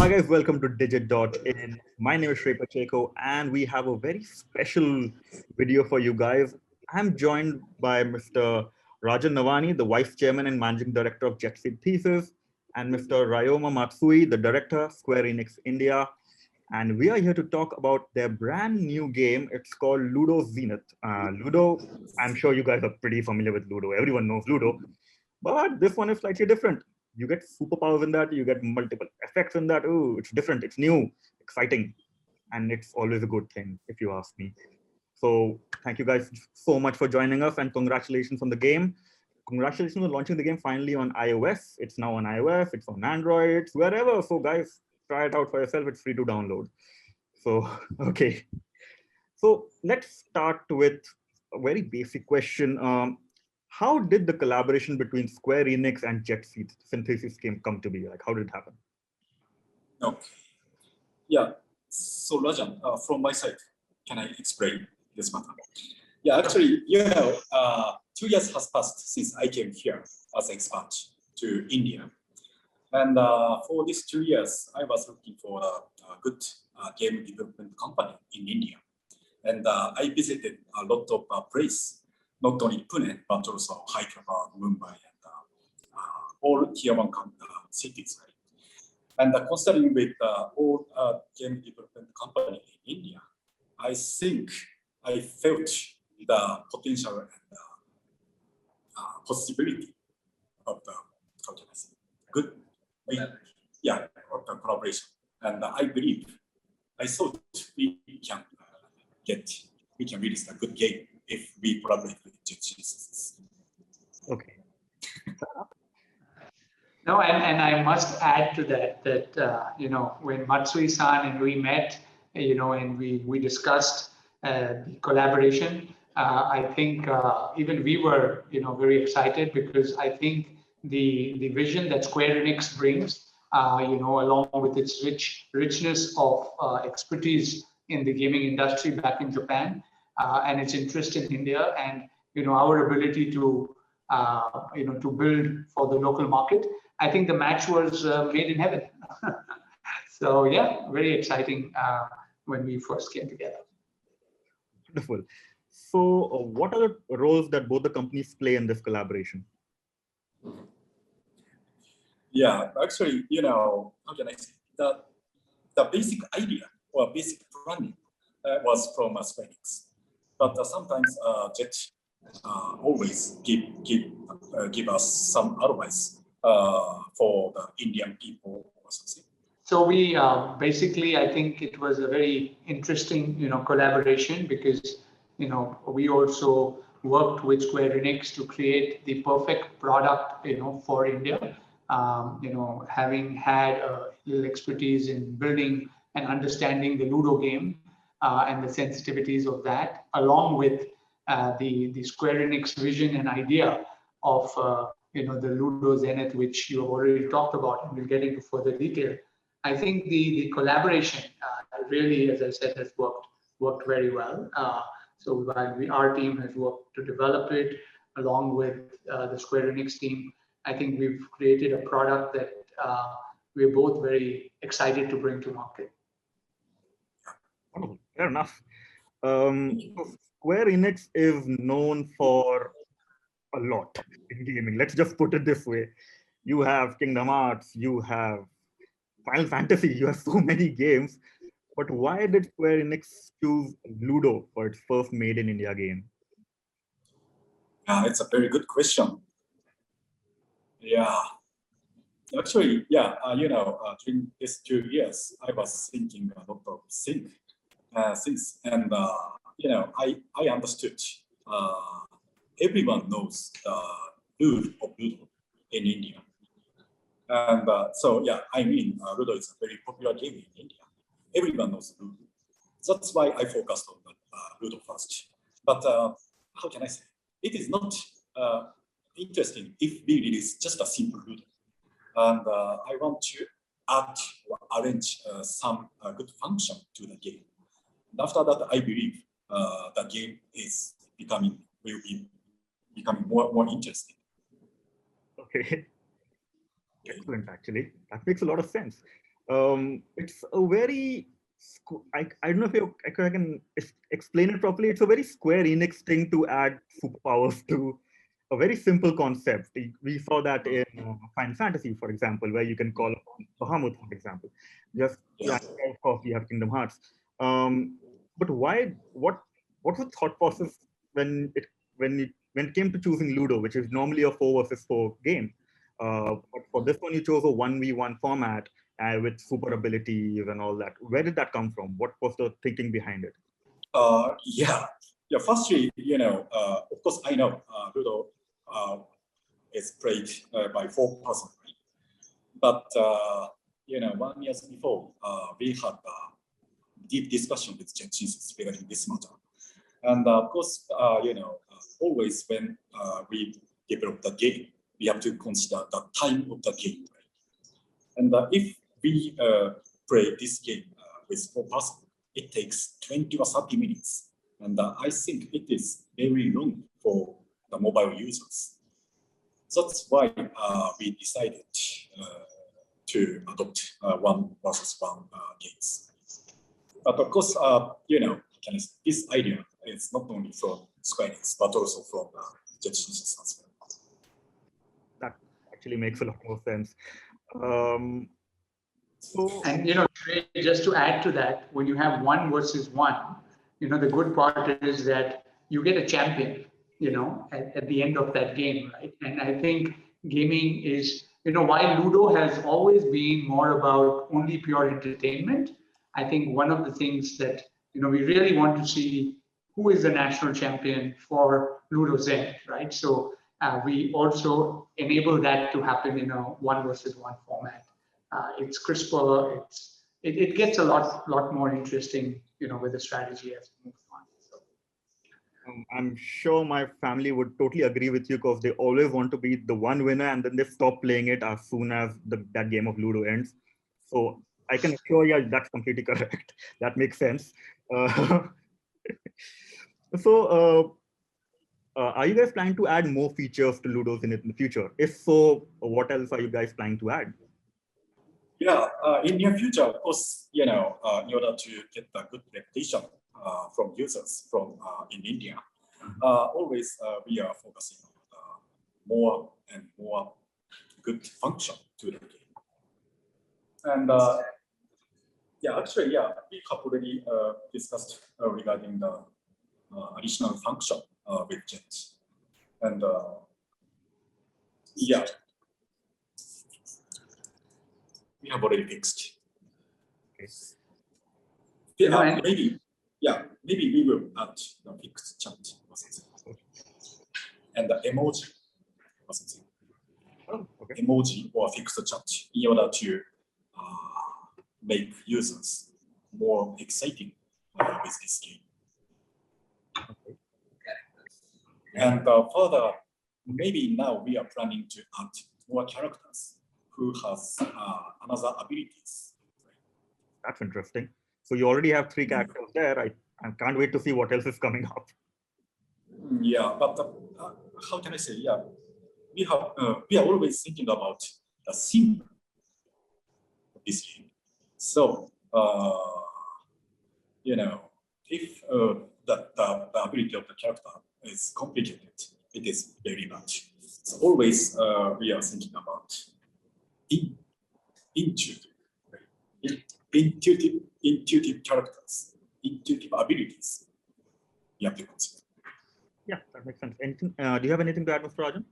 Hi guys, welcome to Digit.in. My name is Shrey Pacheco and we have a very special video for you guys. I'm joined by Mr. Rajan Navani, the Vice Chairman and Managing Director of JetSynthesys, and Mr. Ryoma Matsui, the Director, Square Enix India. And we are here to talk about their brand new game. It's called Ludo Zenith. Ludo, I'm sure you guys are pretty familiar with Ludo. Everyone knows Ludo. But this one is slightly different. You get superpowers in that, you get multiple effects in that. Oh, it's different, it's new, exciting. And it's always a good thing, if you ask me. So thank you guys so much for joining us and congratulations on the game. Congratulations on launching the game finally on iOS. It's now on iOS, it's on Android, it's wherever. So guys, try it out for yourself. It's free to download. So, okay. So let's start with a very basic question. How did the collaboration between Square Enix and JetSynthesys come to be? Like, how did it happen? Okay. Yeah. So Rajan, from my side, can I explain this matter? Yeah, actually, 2 years has passed since I came here as an expat to India. And for these 2 years, I was looking for a good game development company in India. And I visited a lot of places, not only Pune, but also Hyderabad, Mumbai, and all tier 1 cities. Right? And considering with all game development company in India, I think I felt the potential and possibility of the good, of the collaboration. And I believe, I thought we can release a good game if we collaborate with JetSynthesys. Okay. No, and I must add to that when Matsui-san and we met, and we discussed the collaboration, I think even we were, very excited because I think the vision that Square Enix brings, along with its richness of expertise in the gaming industry back in Japan, and its interest in India, and our ability to build for the local market. I think the match was made in heaven. So yeah, very exciting when we first came together. Wonderful. So what are the roles that both the companies play in this collaboration? Yeah, actually, how can I say, the basic idea or basic planning was from Square Enix. But sometimes Jet always give us some advice for the Indian people or something. So we basically, I think it was a very interesting, collaboration because, we also worked with Square Enix to create the perfect product, for India. Having had a little expertise in building and understanding the Ludo game and the sensitivities of that, along with the Square Enix vision and idea of the Ludo Zenith, which you have already talked about, and we'll get into further detail. I think the collaboration really, as I said, has worked very well. So while our team has worked to develop it along with the Square Enix team, I think we've created a product that we're both very excited to bring to market. Oh, fair enough. Square Enix is known for a lot in gaming. Let's just put it this way. You have Kingdom Hearts, you have Final Fantasy, you have so many games. But why did Square Enix choose Ludo for its first made in India game? It's a very good question. Yeah. Actually, during these 2 years, I was thinking a lot of things, and I understood. Everyone knows the rule of Ludo in India, and Ludo is a very popular game in India. Everyone knows Ludo. That's why I focused on Ludo first. But how can I say? It is not interesting if we release just a simple Ludo. And I want to add or arrange some good function to the game. And after that, I believe the game will be becoming more interesting. Okay. Excellent, actually. That makes a lot of sense. It's a very, I don't know if I can explain it properly. It's a very Square Enix thing to add superpowers to a very simple concept. We saw that in Final Fantasy, for example, where you can call upon Bahamut, for example. Just, yeah, of course, we have Kingdom Hearts. But why, what was thought process when it came to choosing Ludo, which is normally a 4 versus 4 game? But for this one, you chose a 1v1 format with super abilities and all that. Where did that come from? What was the thinking behind it? Yeah. Firstly, of course, I know Ludo is played by 4 persons, right? But 1 year before, we had a deep discussion with JetSynthesys regarding this matter. And of course, always when we develop the game, we have to consider the time of the game, right? And if we play this game with 4 persons, it takes 20 or 30 minutes. And I think it is very long for the mobile users. That's why we decided to adopt 1 versus 1 games. But of course, this idea is not only from Square Enix, but also from JetSynthesys as well. That actually makes a lot more sense. And just to add to that, when you have 1 versus 1, the good part is that you get a champion, at the end of that game, right? And I think gaming is, while Ludo has always been more about only pure entertainment, I think one of the things that, we really want to see who is the national champion for Ludo Zenith, right? So we also enable that to happen in a 1 versus 1 format. It's crisper. It gets a lot more interesting, with the strategy as we move on. So. I'm sure my family would totally agree with you because they always want to be the one winner and then they stop playing it as soon as that game of Ludo ends. So I can assure you that's completely correct. That makes sense. Are you guys planning to add more features to Ludo Zenith in the future? If so, what else are you guys planning to add? Yeah, in near future, of course, in order to get a good reputation from users from in India, always we are focusing on more and more good function to the game. And actually, we have already discussed regarding the additional function with Jet. And we have already fixed. Okay. Maybe we will add the fixed chat or something. And the emoji or something. Oh, okay. Emoji or fixed chat in order to make users more exciting with this game. Okay. And further, maybe now we are planning to add more characters who has another abilities. That's interesting. So you already have 3 characters there. I can't wait to see what else is coming up. Yeah, but how can I say? Yeah, we are always thinking about the theme of this game. So if the ability of the character is complicated, it is very much. So always we are thinking about intuitive characters, intuitive abilities. You have to consider. Yeah, that makes sense. Anything? Do you have anything to add, Mr. Rajan?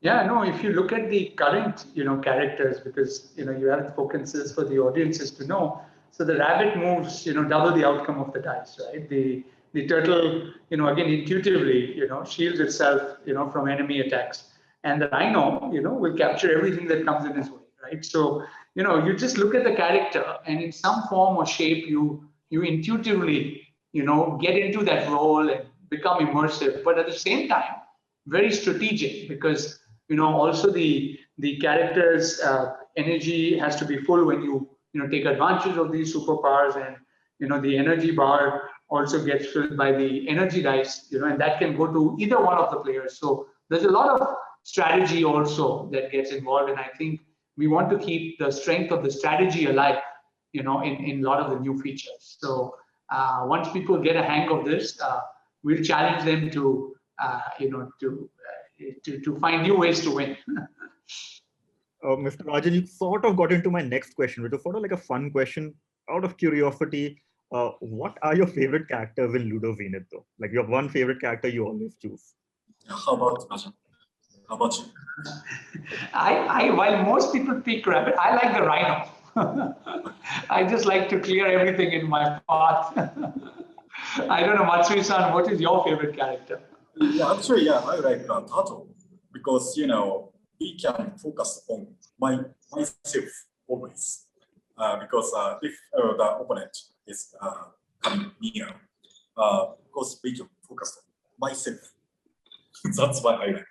Yeah, no. If you look at the current, characters, because you have spoken for the audiences to know. So the rabbit moves, double the outcome of the dice, right? The turtle, again intuitively, shields itself, from enemy attacks, and the rhino, will capture everything that comes in his way, right? So you just look at the character, and in some form or shape, you intuitively, get into that role and become immersive. But at the same time, very strategic, because also the character's energy has to be full when you take advantage of these superpowers, and the energy bar also gets filled by the energy dice, and that can go to either one of the players. So there's a lot of strategy also that gets involved, and I think we want to keep the strength of the strategy alive, in a lot of the new features. So once people get a hang of this, we'll challenge them to find new ways to win. Mr. Rajan, you sort of got into my next question, which was sort of like a fun question. Out of curiosity, what are your favorite characters in Ludo Zenith, though? Like, you have one favorite character you always choose. How about Rajan? How about you? While most people pick rabbit, I like the rhino. I just like to clear everything in my path. I don't know, Matsui-san, what is your favorite character? Yeah, actually, yeah, I like Tato because we can focus on myself always. Because if the opponent is coming near, because we can focus on myself. That's why I like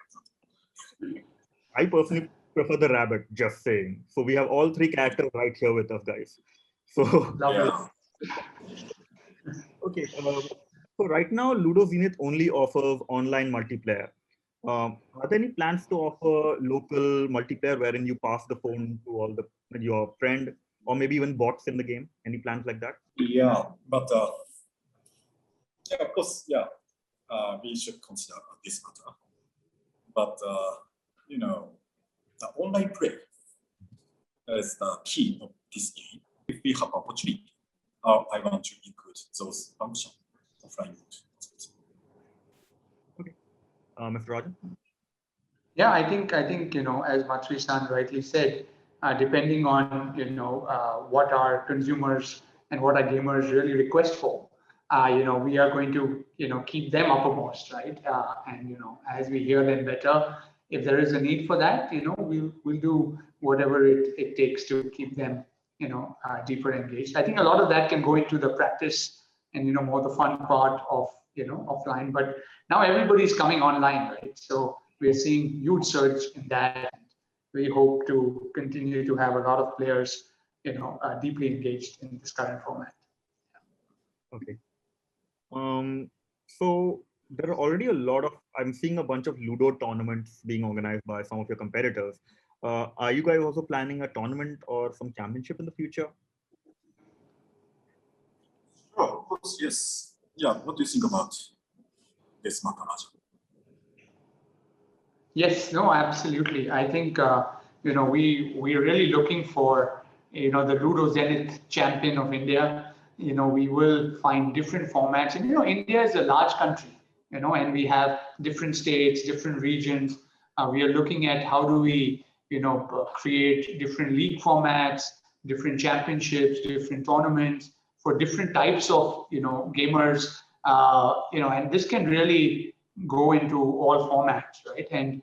it. I personally prefer the rabbit, just saying. So we have all three characters right here with us, guys. So, Yeah. okay. So right now, Ludo Zenith only offers online multiplayer. Are there any plans to offer local multiplayer wherein you pass the phone to your friend, or maybe even bots in the game? Any plans like that? Yeah, but yeah, of course, yeah, we should consider this matter. But the online play is the key of this game. If we have opportunity, I want to include those functions offline mode. Okay, Mr. Rajan. Yeah, I think as Matsui-san rightly said, depending on what our consumers and what our gamers really request for, we are going to keep them uppermost, right? And as we hear them better, if there is a need for that, we'll do whatever it takes to keep them deeper engaged. I think a lot of that can go into the practice and more the fun part of offline. But now everybody's coming online, right? So we're seeing huge surge in that. We hope to continue to have a lot of players, deeply engaged in this current format. Okay. So there are already I'm seeing a bunch of Ludo tournaments being organized by some of your competitors. Are you guys also planning a tournament or some championship in the future? Sure, of course, yes. Yeah, what do you think about this matter, Rajan? Yes, no, absolutely. I think we're really looking for the Ludo Zenith champion of India. We will find different formats, and India is a large country, and we have different states, different regions. We are looking at how do we create different league formats, different championships, different tournaments for different types of gamers. And this can really go into all formats, right? And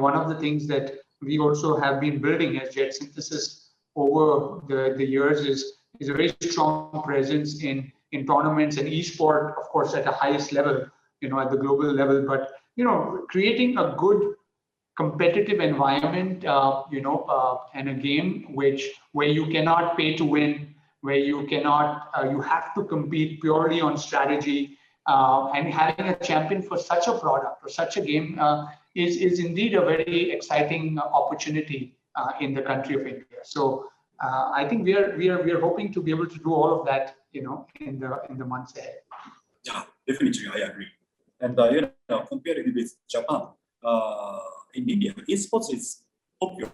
one of the things that we also have been building as JetSynthesys over the years is a very strong presence in tournaments and esport, of course, at the highest level, at the global level. But creating a good competitive environment, and a game where you cannot pay to win, where you cannot, you have to compete purely on strategy. And having a champion for such a product or such a game is indeed a very exciting opportunity in the country of India. So I think we are hoping to be able to do all of that, in the months ahead. Yeah, definitely, I agree. And compared with Japan, in India, esports is popular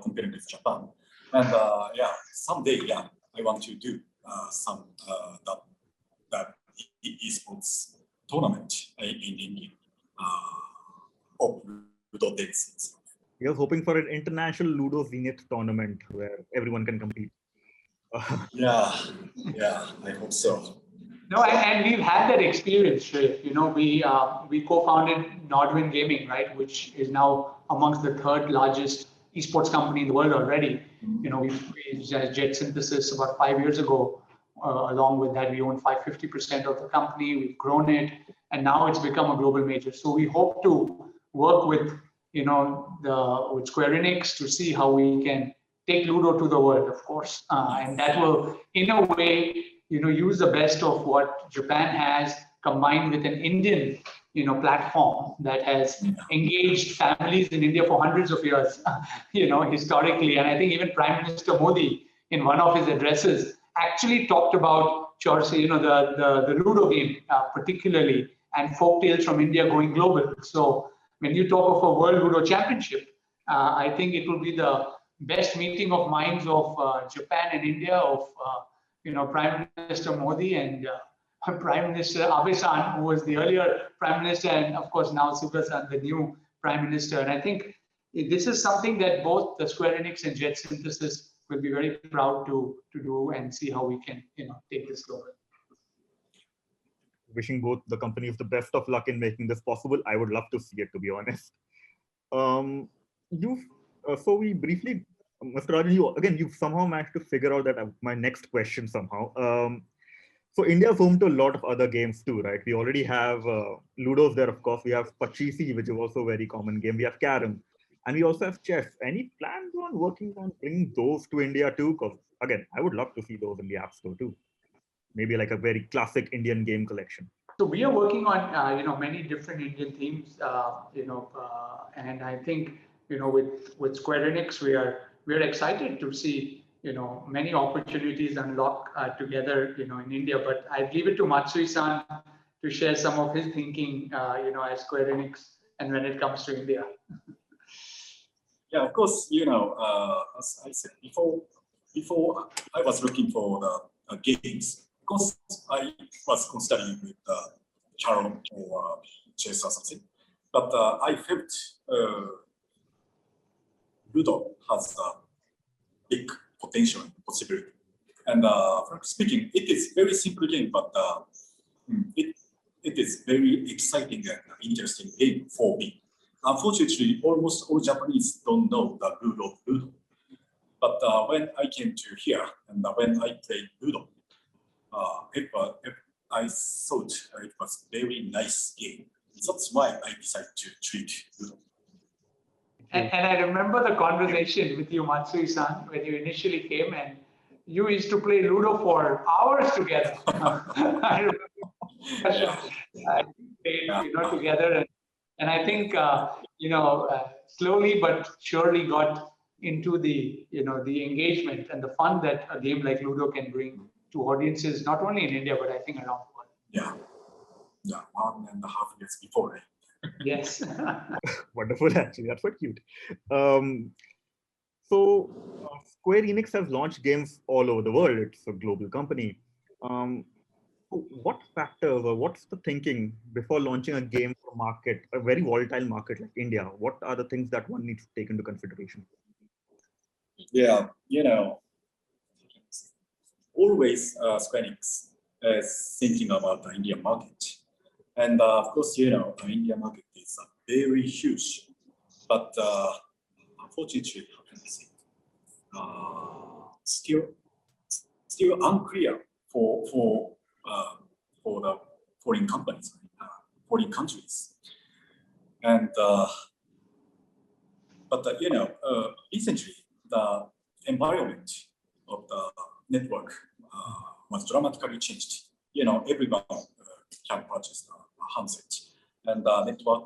compared with Japan. And yeah, someday, yeah, I want to do some that esports tournament in India of Ludo Zenith. You're hoping for an international Ludo Zenith tournament where everyone can compete. Yeah, I hope so. No, and we've had that experience, Shrey. We co-founded Nodwin Gaming, right, which is now amongst the third largest esports company in the world already. We JetSynthesys about 5 years ago. Along with that, we own 50% of the company. We've grown it, and now it's become a global major. So we hope to work with with Square Enix to see how we can take Ludo to the world, of course, and that will, in a way, use the best of what Japan has combined with an Indian, platform that has engaged families in India for hundreds of years, historically. And I think even Prime Minister Modi, in one of his addresses, actually talked about the Ludo game particularly, and folk tales from India going global. So when you talk of a World Ludo Championship, I think it will be the best meeting of minds of Japan and India, of Prime Minister Modi and Prime Minister Abe-san, who was the earlier Prime Minister, and of course now Suga-san, the new Prime Minister. And I think this is something that both the Square Enix and JetSynthesys will be very proud to do, and see how we can take this global. Wishing both the companies the best of luck in making this possible. I would love to see it, to be honest. So we briefly, Mr. Rajan, you've somehow managed to figure out that my next question somehow. So India is home to a lot of other games too, right? We already have Ludos there, of course. We have Pachisi, which is also a very common game. We have Carom, and we also have chess. Any plans on working on bringing those to India too? Because again, I would love to see those in the App Store too. Maybe like a very classic Indian game collection. So we are working on many different Indian themes, and I think with Square Enix we are excited to see many opportunities unlock together in India. But I leave it to Matsui-san to share some of his thinking as Square Enix and when it comes to India. Yeah, of course, as I said before I was looking for the games. Of course, I was considering with Carom or chess or something, but I felt Ludo has a big potential and possibility. And frankly speaking, it is very simple game, but it is very exciting and interesting game for me. Unfortunately, almost all Japanese don't know the Ludo. But when I came to here and when I played Ludo, I thought it was a very nice game. That's why I decided to treat Ludo. And I remember the conversation with you, Matsui-san, when you initially came, and you used to play Ludo for hours together. I remember together, and I think slowly but surely got into the the engagement and the fun that a game like Ludo can bring to audiences, not only in India but I think around the world. Yeah, 1.5 years before. Right? Yes. Wonderful, actually. That's quite cute. So Square Enix has launched games all over the world. It's a global company. What factors or what's the thinking before launching a game for a market, a very volatile market like India? What are the things that one needs to take into consideration? Yeah, always Square Enix is thinking about the Indian market. And of course, the Indian market is very huge, but unfortunately, how can I say, still unclear for the foreign companies, foreign countries. And recently the environment of the network was dramatically changed. Everyone can purchase a handset, and the network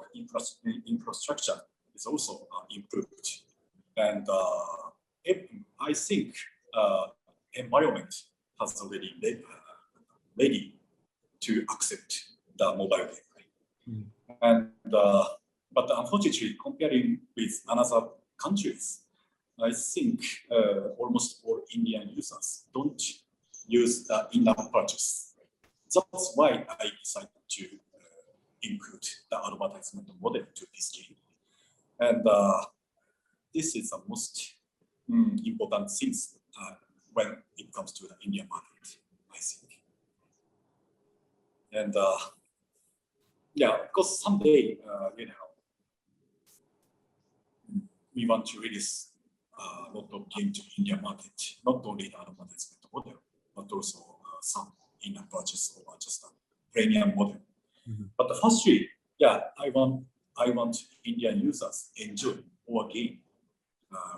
infrastructure is also improved. And I think environment has already ready to accept the mobile game. And but unfortunately, comparing with another countries, I think almost all Indian users don't use the in-app purchase. That's why I decided to include the advertisement model to this game. And this is the most important thing when it comes to the Indian market, I think. And of course, someday, we want to release a lot of games to Indian market, not only the advertisement model, but also some in-app purchase or just a premium model. But firstly, I want Indian users enjoy our game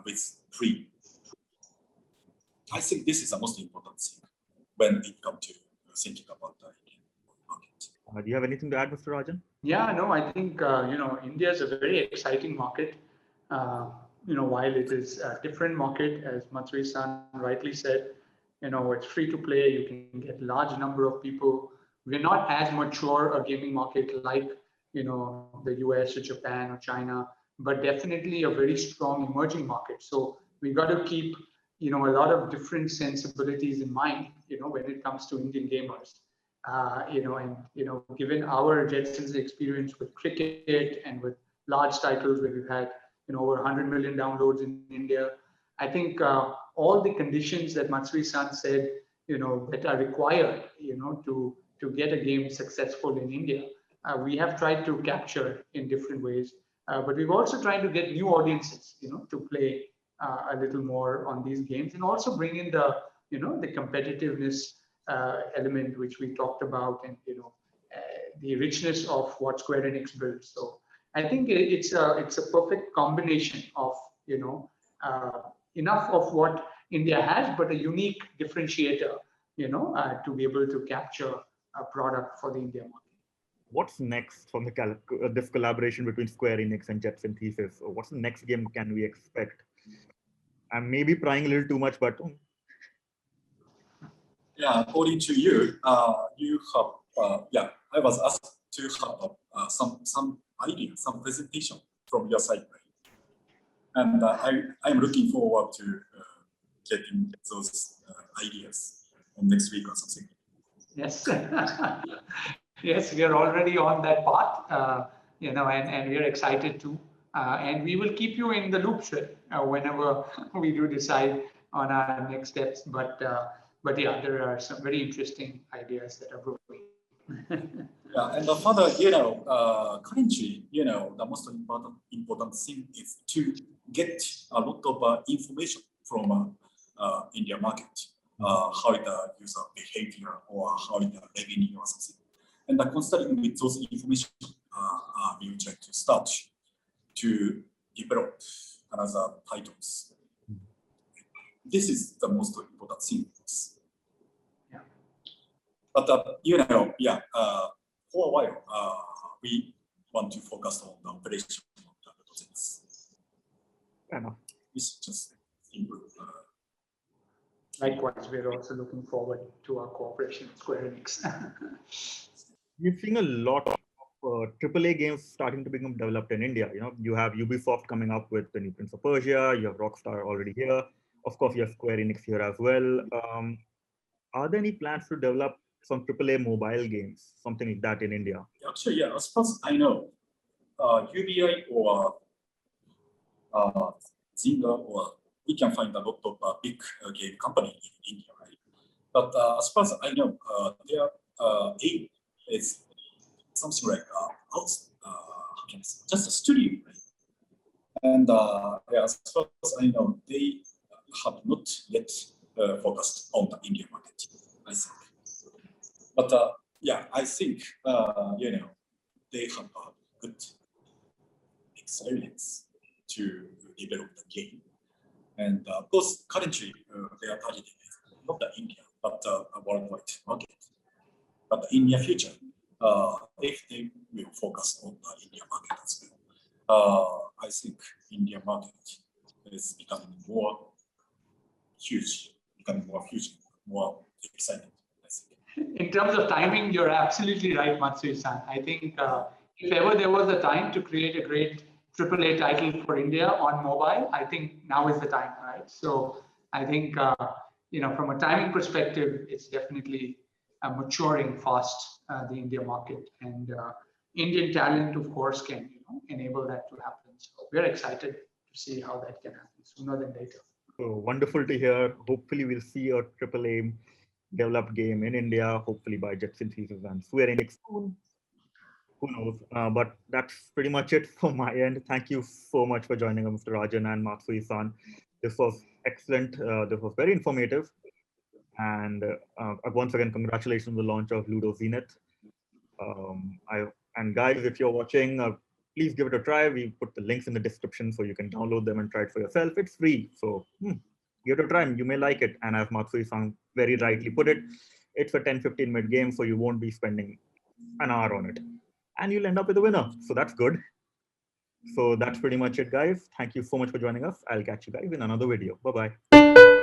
with free. I think this is the most important thing when it comes to thinking about the Indian market. Do you have anything to add, Mr. Rajan? Yeah, no, I think, India is a very exciting market. Uh, while it is a different market, as Matsui-san rightly said, it's free to play. You can get large number of people. We're not as mature a gaming market like, the US or Japan or China, but definitely a very strong emerging market. So we got to keep, a lot of different sensibilities in mind, when it comes to Indian gamers. Given our JetSynthesys experience with cricket and with large titles where we've had, over 100 million downloads in India, I think all the conditions that Matsui-san said, that are required, to get a game successful in India, we have tried to capture in different ways. But we've also tried to get new audiences, to play a little more on these games, and also bring in the competitiveness element which we talked about, and the richness of what Square Enix built. So I think it's a perfect combination of enough of what India has, but a unique differentiator, to be able to capture a product for the India market. What's next from this collaboration between Square Enix and JetSynthesys? What's the next game can we expect? I'm maybe prying a little too much, but Yeah, according to you, you have, I was asked to have some idea, some presentation from your side, right? And I'm looking forward to getting those ideas on next week or something. Yes, yes, we are already on that path, and we are excited too. And we will keep you in the loop, sir, whenever we do decide on our next steps. But yeah, there are some very interesting ideas that are brewing. Yeah, and further, currently, the most important thing is to get a lot of information from India market, how the user behavior or how the revenue or something. And considering with those information, we would like to start to develop another titles. This is the most important thing. Yeah. But for a while, we want to focus on the operation of the projects. It's just simple. Likewise, we're also looking forward to our cooperation with Square Enix. We're seeing a lot of AAA games starting to become developed in India. You have Ubisoft coming up with the new Prince of Persia. You have Rockstar already here. Of course, you have Square Enix here as well. Are there any plans to develop some AAA mobile games, something like that in India? Actually, yeah, as far as I know, UBI or Zynga, or we can find a lot of big game company in India, right? But as far as I know, their aim is something like just a studio, right? And as far as I know, they have not yet focused on the Indian market, I think. But I think they have a good experience to develop the game. And of course, currently they are targeting not the India, but a worldwide market. But in the near future, if they will focus on the India market as well, I think India market is becoming more huge, more exciting. In terms of timing, you're absolutely right, Matsui-san. I think if ever there was a time to create a great AAA title for India on mobile, I think now is the time, right? So I think, from a timing perspective, it's definitely maturing fast, the India market. And Indian talent, of course, can enable that to happen. So we're excited to see how that can happen sooner than later. So wonderful to hear. Hopefully, we'll see a AAA developed game in India, hopefully by JetSynthesys and Square Enix soon. Who knows? But that's pretty much it from my end. Thank you so much for joining us, Mr. Rajan and Matsui-san. This was excellent. This was very informative. And once again, congratulations on the launch of Ludo Zenith. And guys, if you're watching, please give it a try. We put the links in the description so you can download them and try it for yourself. It's free. So give it a try. You may like it. And as Matsui-san very rightly put it, it's a 10-15 minute game, so you won't be spending an hour on it. and you'll end up with a winner. So that's good. So that's pretty much it, guys. Thank you so much for joining us. I'll catch you guys in another video. Bye-bye.